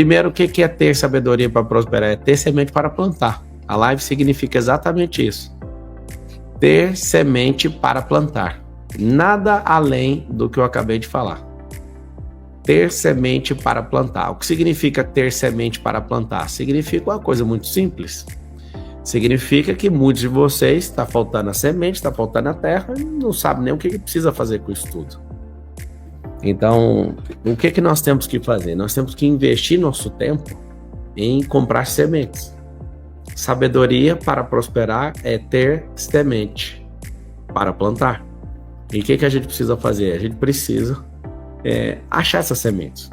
Primeiro, o que é ter sabedoria para prosperar? É ter semente para plantar. A live significa exatamente isso. Ter semente para plantar. Nada além do que eu acabei de falar. Ter semente para plantar. O que significa ter semente para plantar? Significa uma coisa muito simples. Significa que muitos de vocês está faltando a semente, está faltando a terra e não sabe nem o que precisa fazer com isso tudo. Então, o que nós temos que fazer? Nós temos que investir nosso tempo em comprar sementes. Sabedoria para prosperar é ter semente para plantar. E o que a gente precisa fazer? A gente precisa achar essas sementes.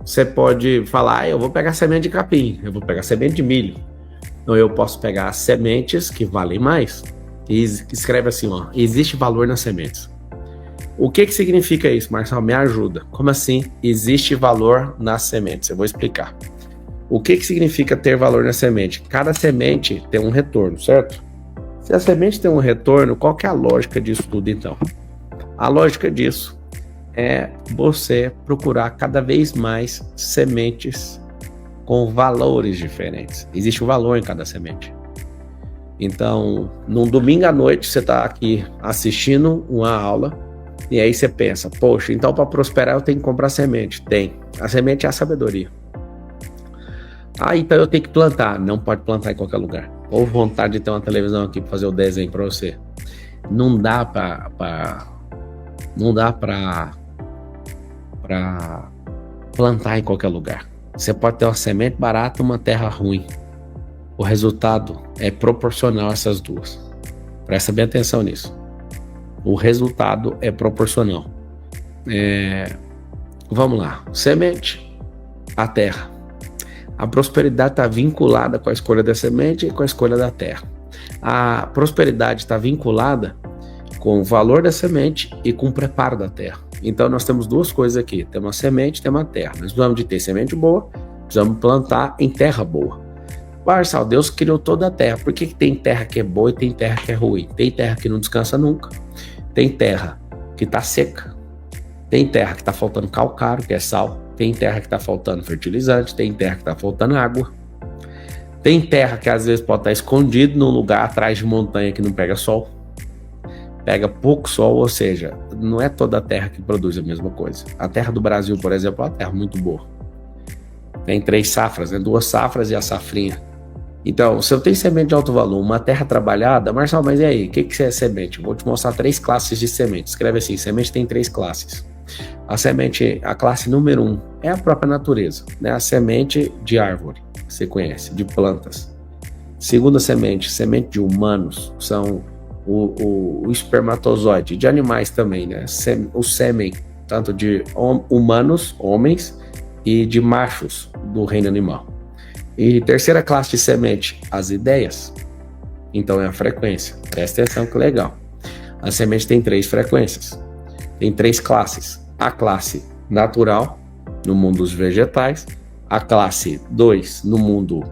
Você pode falar, eu vou pegar semente de capim, eu vou pegar semente de milho. Então eu posso pegar sementes que valem mais. E escreve assim, ó, existe valor nas sementes. O que significa isso, Marcelo? Me ajuda. Como assim existe valor nas sementes? Eu vou explicar. O que significa ter valor na semente? Cada semente tem um retorno, certo? Se a semente tem um retorno, qual que é a lógica disso tudo, então? A lógica disso é você procurar cada vez mais sementes com valores diferentes. Existe um valor em cada semente. Então, num domingo à noite, você está aqui assistindo uma aula e aí você pensa, poxa, então para prosperar eu tenho que comprar semente. Tem. A semente é a sabedoria. Então eu tenho que plantar. Não pode plantar em qualquer lugar. Ou vontade de ter uma televisão aqui para fazer o desenho para você. Não dá para plantar em qualquer lugar. Você pode ter uma semente barata e uma terra ruim. O resultado é proporcional a essas duas. Presta bem atenção nisso. O resultado é proporcional. Vamos lá. Semente, a terra. A prosperidade está vinculada com a escolha da semente e com a escolha da terra. A prosperidade está vinculada com o valor da semente e com o preparo da terra. Então nós temos duas coisas aqui. Temos a semente e temos a terra. Nós precisamos de ter semente boa, precisamos plantar em terra boa. Marcelo, Deus criou toda a terra. Por que tem terra que é boa e tem terra que é ruim? Tem terra que não descansa nunca. Tem terra que está seca. Tem terra que está faltando calcário, que é sal. Tem terra que está faltando fertilizante. Tem terra que está faltando água. Tem terra que às vezes pode estar escondido num lugar atrás de montanha que não pega sol. Pega pouco sol, ou seja, não é toda a terra que produz a mesma coisa. A terra do Brasil, por exemplo, é uma terra muito boa. Tem 3 safras, 2 safras e a safrinha. Então, se eu tenho semente de alto valor, uma terra trabalhada, Marcelo, mas e aí? O que é semente? Vou te mostrar 3 classes de semente. Escreve assim, semente tem 3 classes. A semente, a classe número 1, é a própria natureza, né? A semente de árvore, você conhece, de plantas. Segunda semente de humanos, são o espermatozoide, de animais também, né? O sêmen, tanto de humanos, homens, e de machos do reino animal. E terceira classe de semente, as ideias. Então é a frequência. Presta atenção que legal. A semente tem 3 frequências. Tem 3 classes. A classe natural, no mundo dos vegetais. A classe 2, no mundo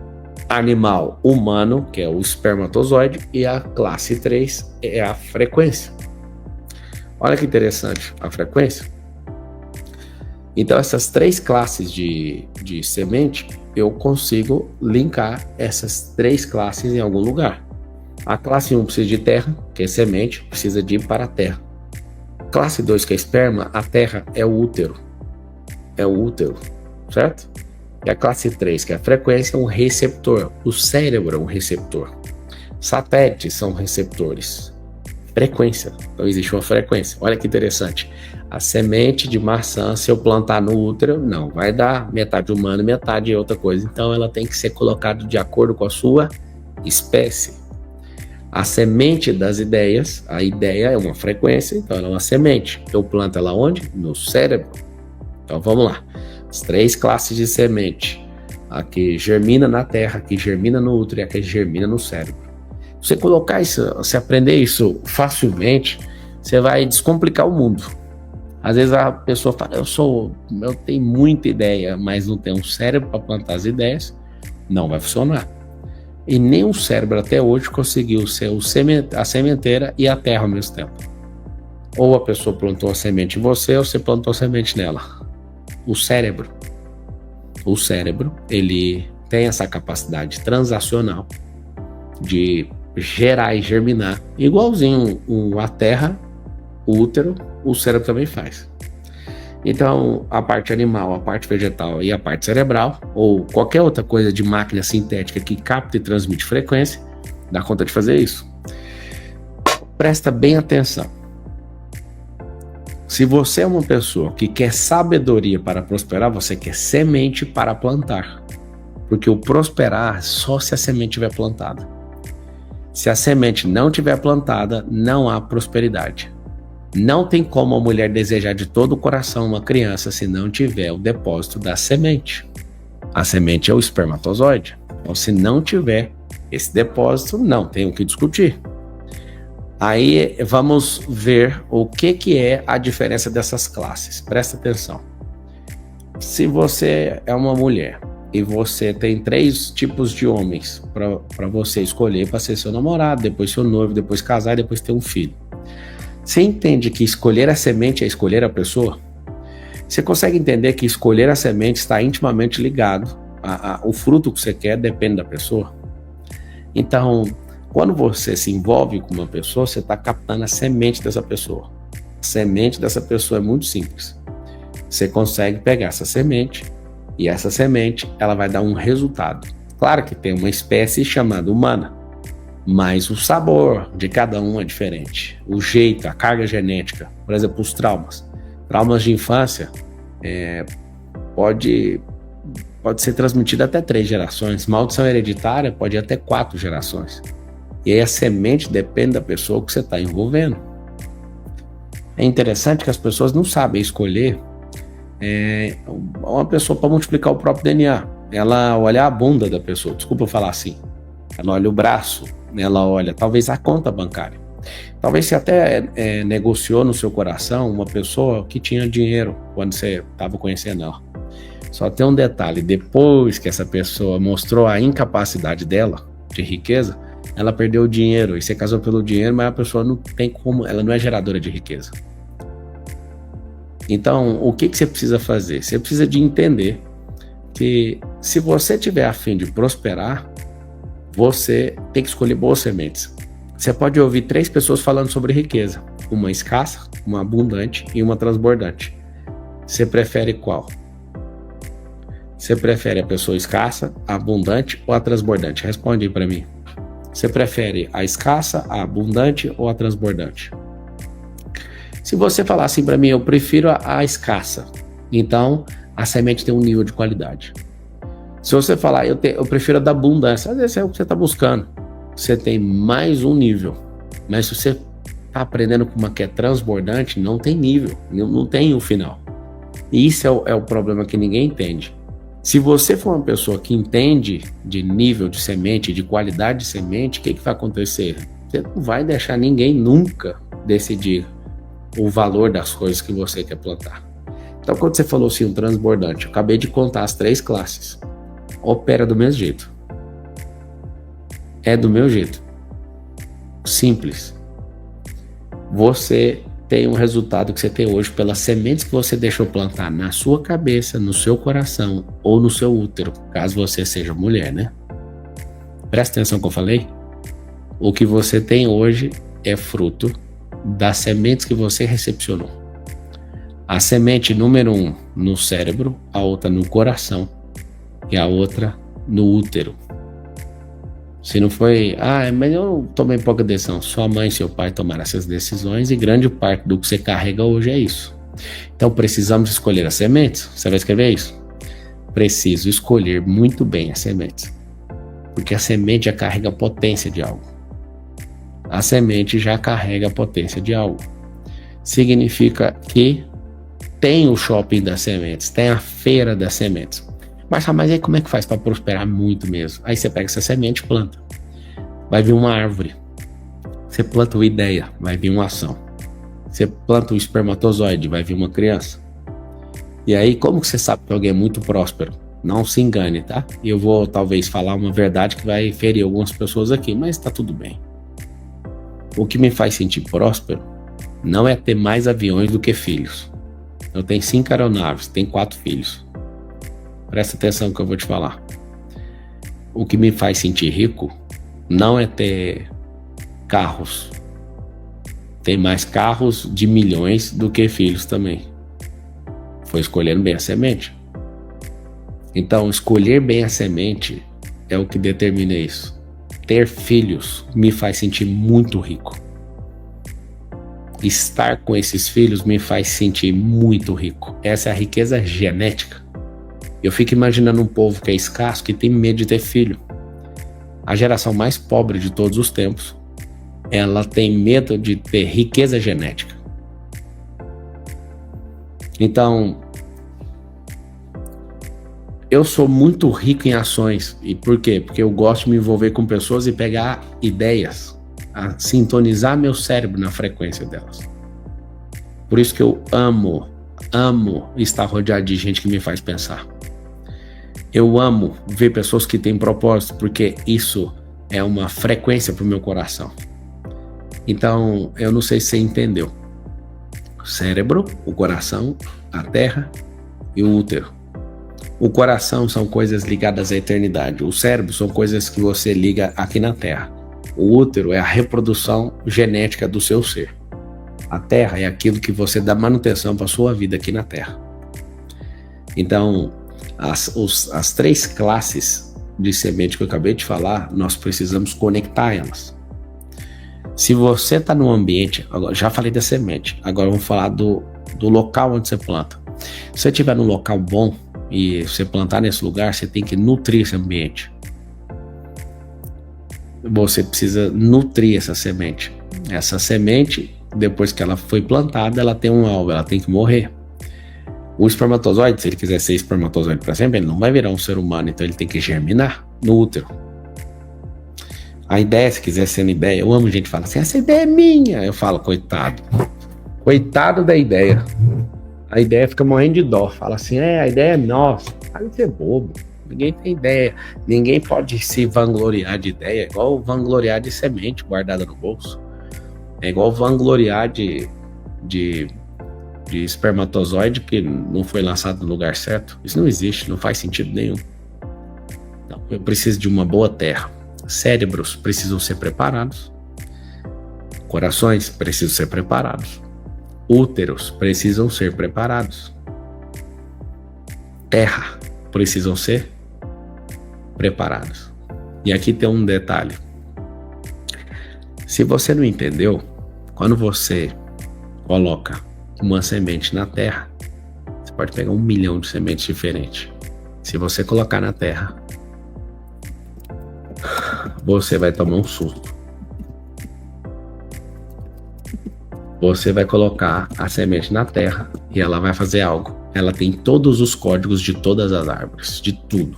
animal humano, que é o espermatozoide. E a classe 3 é a frequência. Olha que interessante a frequência. Então essas 3 classes de semente, eu consigo linkar essas 3 classes em algum lugar. A classe 1 precisa de terra, que é semente, precisa de ir para a terra. Classe 2, que é esperma, a terra é o útero. É o útero, certo? E a classe 3, que é a frequência, é um receptor. O cérebro é um receptor. Satélites são receptores. Frequência. Então existe uma frequência. Olha que interessante. A semente de maçã, se eu plantar no útero, não vai dar metade humana e metade outra coisa. Então ela tem que ser colocada de acordo com a sua espécie. A semente das ideias, a ideia é uma frequência, então ela é uma semente. Eu planto ela onde? No cérebro. Então vamos lá. As 3 classes de semente. A que germina na terra, a que germina no útero e a que germina no cérebro. Você colocar isso, você aprender isso facilmente, você vai descomplicar o mundo. Às vezes a pessoa fala, eu tenho muita ideia, mas não tenho um cérebro para plantar as ideias. Não vai funcionar. E nem o cérebro até hoje conseguiu ser a sementeira e a terra ao mesmo tempo. Ou a pessoa plantou a semente em você, ou você plantou a semente nela. O cérebro. o cérebro, ele tem essa capacidade transacional de gerar e germinar, igualzinho a terra, o útero, o cérebro também faz. Então, a parte animal, a parte vegetal e a parte cerebral, ou qualquer outra coisa de máquina sintética que capta e transmite frequência, dá conta de fazer isso. Presta bem atenção. Se você é uma pessoa que quer sabedoria para prosperar, você quer semente para plantar. Porque o prosperar só se a semente estiver plantada. Se a semente não estiver plantada, não há prosperidade. Não tem como a mulher desejar de todo o coração uma criança se não tiver o depósito da semente. A semente é o espermatozoide. Então, se não tiver esse depósito, não tem o que discutir. Aí vamos ver o que é a diferença dessas classes. Presta atenção. Se você é uma mulher e você tem 3 tipos de homens para você escolher para ser seu namorado, depois seu noivo, depois casar e depois ter um filho. Você entende que escolher a semente é escolher a pessoa? Você consegue entender que escolher a semente está intimamente ligado o fruto que você quer depende da pessoa? Então, quando você se envolve com uma pessoa, você está captando a semente dessa pessoa. A semente dessa pessoa é muito simples. Você consegue pegar essa semente e essa semente ela vai dar um resultado. Claro que tem uma espécie chamada humana, mas o sabor de cada um é diferente. O jeito, a carga genética, por exemplo, os traumas. Traumas de infância pode ser transmitido até 3 gerações. Maldição hereditária pode ir até 4 gerações. E aí a semente depende da pessoa que você está envolvendo. É interessante que as pessoas não sabem escolher uma pessoa para multiplicar o próprio DNA. Ela olha a bunda da pessoa, desculpa eu falar assim. Ela olha o braço, ela olha talvez a conta bancária. Talvez você até negociou no seu coração uma pessoa que tinha dinheiro quando você estava conhecendo ela. Só tem um detalhe, depois que essa pessoa mostrou a incapacidade dela de riqueza, ela perdeu o dinheiro e você casou pelo dinheiro, mas a pessoa não tem como, ela não é geradora de riqueza. Então, o que você precisa fazer? Você precisa de entender que se você tiver a fim de prosperar, você tem que escolher boas sementes. Você pode ouvir 3 pessoas falando sobre riqueza, uma escassa, uma abundante e uma transbordante. Você prefere qual? Você prefere a pessoa escassa, a abundante ou a transbordante? Responde aí para mim. Você prefere a escassa, a abundante ou a transbordante? Se você falar assim para mim, eu prefiro a escassa, então a semente tem um nível de qualidade. Se você falar, eu prefiro a da abundância, às vezes é o que você está buscando. Você tem mais um nível. Mas se você está aprendendo com uma que é transbordante, não tem nível, não tem o final. E isso é o problema que ninguém entende. Se você for uma pessoa que entende de nível de semente, de qualidade de semente, o que vai acontecer? Você não vai deixar ninguém nunca decidir o valor das coisas que você quer plantar. Então, quando você falou assim, um transbordante, eu acabei de contar as 3 classes. Opera do mesmo jeito. É do meu jeito. Simples. Você tem um resultado que você tem hoje pelas sementes que você deixou plantar na sua cabeça, no seu coração ou no seu útero, caso você seja mulher, né? Presta atenção no que eu falei. O que você tem hoje é fruto das sementes que você recepcionou. A semente número 1 no cérebro, a outra no coração e a outra no útero. Se não foi, mas eu tomei pouca decisão. Sua mãe e seu pai tomaram essas decisões e grande parte do que você carrega hoje é isso. Então precisamos escolher as sementes. Você vai escrever isso? Preciso escolher muito bem as sementes. Porque a semente já carrega a potência de algo. A semente já carrega a potência de algo. Significa que tem o shopping das sementes, tem a feira das sementes. Mas aí como é que faz para prosperar muito mesmo? Aí você pega essa semente e planta. Vai vir uma árvore. Você planta uma ideia, vai vir uma ação. Você planta um espermatozoide, vai vir uma criança. E aí, como que você sabe que alguém é muito próspero? Não se engane, tá? E eu vou talvez falar uma verdade que vai ferir algumas pessoas aqui, mas tá tudo bem. O que me faz sentir próspero não é ter mais aviões do que filhos. Eu tenho 5 aeronaves, tenho 4 filhos. Presta atenção no que eu vou te falar. O que me faz sentir rico não é ter carros. Tem mais carros de milhões do que filhos também. Foi escolhendo bem a semente. Então, escolher bem a semente é o que determina isso. Ter filhos me faz sentir muito rico. Estar com esses filhos me faz sentir muito rico. Essa é a riqueza genética. Eu fico imaginando um povo que é escasso, que tem medo de ter filho. A geração mais pobre de todos os tempos, ela tem medo de ter riqueza genética. Então, eu sou muito rico em ações. E por quê? Porque eu gosto de me envolver com pessoas e pegar ideias, a sintonizar meu cérebro na frequência delas. Por isso que eu amo estar rodeado de gente que me faz pensar. Eu amo ver pessoas que têm propósito, porque isso é uma frequência para o meu coração. Então, eu não sei se você entendeu. O cérebro, o coração, a terra e o útero. O coração são coisas ligadas à eternidade. O cérebro são coisas que você liga aqui na terra. O útero é a reprodução genética do seu ser. A terra é aquilo que você dá manutenção para a sua vida aqui na terra. Então, as 3 classes de semente que eu acabei de falar, nós precisamos conectar elas. Se você está num ambiente, já falei da semente, agora vamos falar do local onde você planta. Se você estiver num local bom e você plantar nesse lugar, você tem que nutrir esse ambiente. Você precisa nutrir essa semente. Essa semente, depois que ela foi plantada, ela tem um alvo, ela tem que morrer. O espermatozoide, se ele quiser ser espermatozoide para sempre, ele não vai virar um ser humano, então ele tem que germinar no útero. A ideia, se quiser ser uma ideia, eu amo gente que fala assim, essa ideia é minha. Eu falo, coitado da ideia. A ideia fica morrendo de dó, fala assim, a ideia é nossa. Para de ser bobo, ninguém tem ideia, ninguém pode se vangloriar de ideia, é igual vangloriar de semente guardada no bolso. É igual vangloriar de espermatozoide que não foi lançado no lugar certo. Isso não existe, não faz sentido nenhum. Então, eu preciso de uma boa terra. Cérebros precisam ser preparados. Corações precisam ser preparados. Úteros precisam ser preparados. Terra precisam ser preparados. E aqui tem um detalhe. Se você não entendeu, quando você coloca uma semente na terra, você pode pegar 1 milhão de sementes diferentes. Se você colocar na terra, você vai tomar um susto. Você vai colocar a semente na terra e ela vai fazer algo. Ela tem todos os códigos de todas as árvores, de tudo.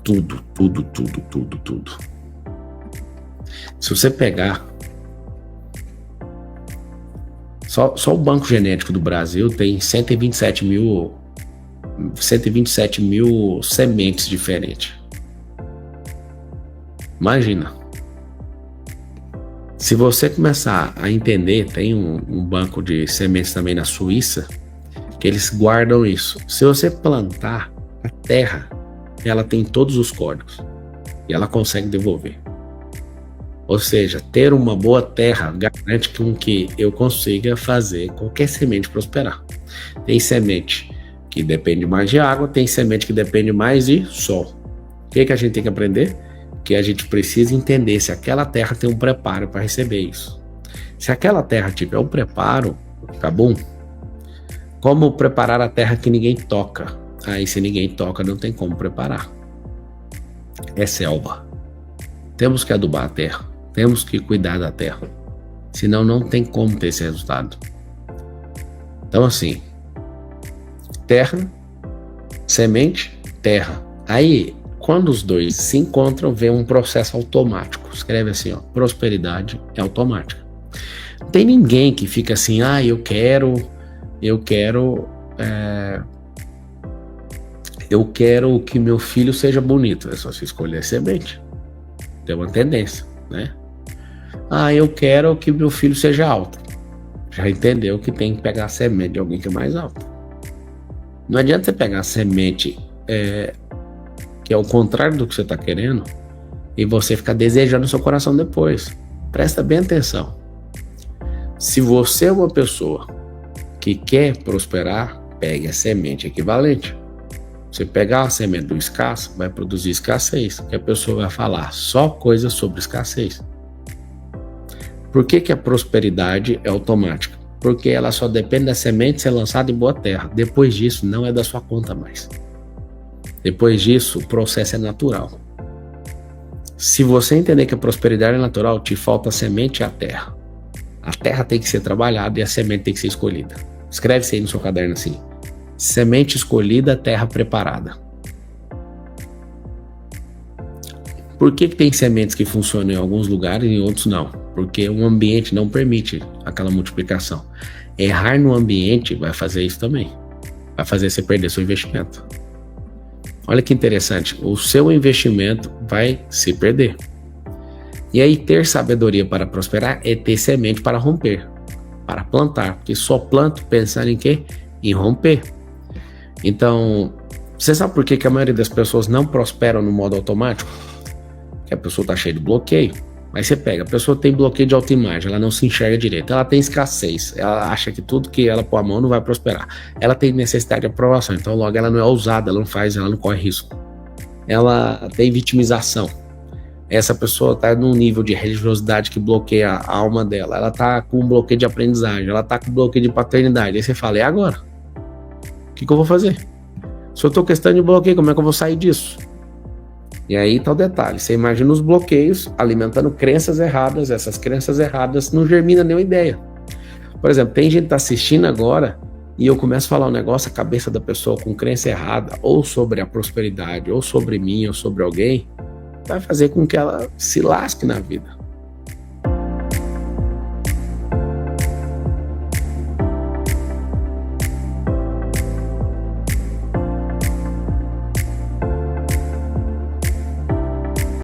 Tudo. Se você pegar só o banco genético do Brasil tem 127 mil sementes diferentes. Imagina. Se você começar a entender, tem um banco de sementes também na Suíça, que eles guardam isso. Se você plantar, a terra, ela tem todos os códigos e ela consegue devolver. Ou seja, ter uma boa terra garante com que eu consiga fazer qualquer semente prosperar. Tem semente que depende mais de água, tem semente que depende mais de sol. O que a gente tem que aprender? Que a gente precisa entender se aquela terra tem um preparo para receber isso. Se aquela terra tiver um preparo, tá bom? Como preparar a terra que ninguém toca? Aí se ninguém toca, não tem como preparar. É selva. Temos que adubar a terra. Temos que cuidar da terra. Senão não tem como ter esse resultado. Então assim, terra, semente, terra. Aí, quando os dois se encontram, vem um processo automático. Escreve assim, prosperidade é automática. Não tem ninguém que fica assim, eu quero que meu filho seja bonito. É só se escolher semente. Tem uma tendência, né? Eu quero que meu filho seja alto. Já entendeu que tem que pegar a semente de alguém que é mais alto. Não adianta você pegar a semente que é o contrário do que você está querendo e você ficar desejando no seu coração depois. Presta bem atenção. Se você é uma pessoa que quer prosperar, pegue a semente equivalente. Você pegar a semente do escasso, vai produzir escassez, que a pessoa vai falar só coisas sobre escassez. Por que a prosperidade é automática? Porque ela só depende da semente ser lançada em boa terra. Depois disso, não é da sua conta mais. Depois disso, o processo é natural. Se você entender que a prosperidade é natural, te falta a semente e a terra. A terra tem que ser trabalhada e a semente tem que ser escolhida. Escreve isso aí no seu caderno assim. Semente escolhida, terra preparada. Por que tem sementes que funcionam em alguns lugares e em outros não? Porque o ambiente não permite aquela multiplicação. Errar no ambiente vai fazer isso também. Vai fazer você perder seu investimento. Olha que interessante. O seu investimento vai se perder. E aí ter sabedoria para prosperar é ter semente para romper. Para plantar. Porque só planto pensando em quê? Em romper. Então, você sabe por que a maioria das pessoas não prosperam no modo automático? Que a pessoa está cheia de bloqueio. Aí você pega, a pessoa tem bloqueio de autoimagem, ela não se enxerga direito, ela tem escassez, ela acha que tudo que ela pôr a mão não vai prosperar. Ela tem necessidade de aprovação, então logo ela não é ousada, ela não faz, ela não corre risco. Ela tem vitimização. Essa pessoa está num nível de religiosidade que bloqueia a alma dela. Ela está com um bloqueio de aprendizagem, ela está com um bloqueio de paternidade. Aí você fala, e agora? O que eu vou fazer? Se eu estou questão de bloqueio, como é que eu vou sair disso? E aí tá o detalhe, você imagina os bloqueios alimentando crenças erradas, essas crenças erradas não germinam nenhuma ideia. Por exemplo, tem gente que tá assistindo agora e eu começo a falar um negócio, a cabeça da pessoa com crença errada, ou sobre a prosperidade, ou sobre mim, ou sobre alguém, vai fazer com que ela se lasque na vida.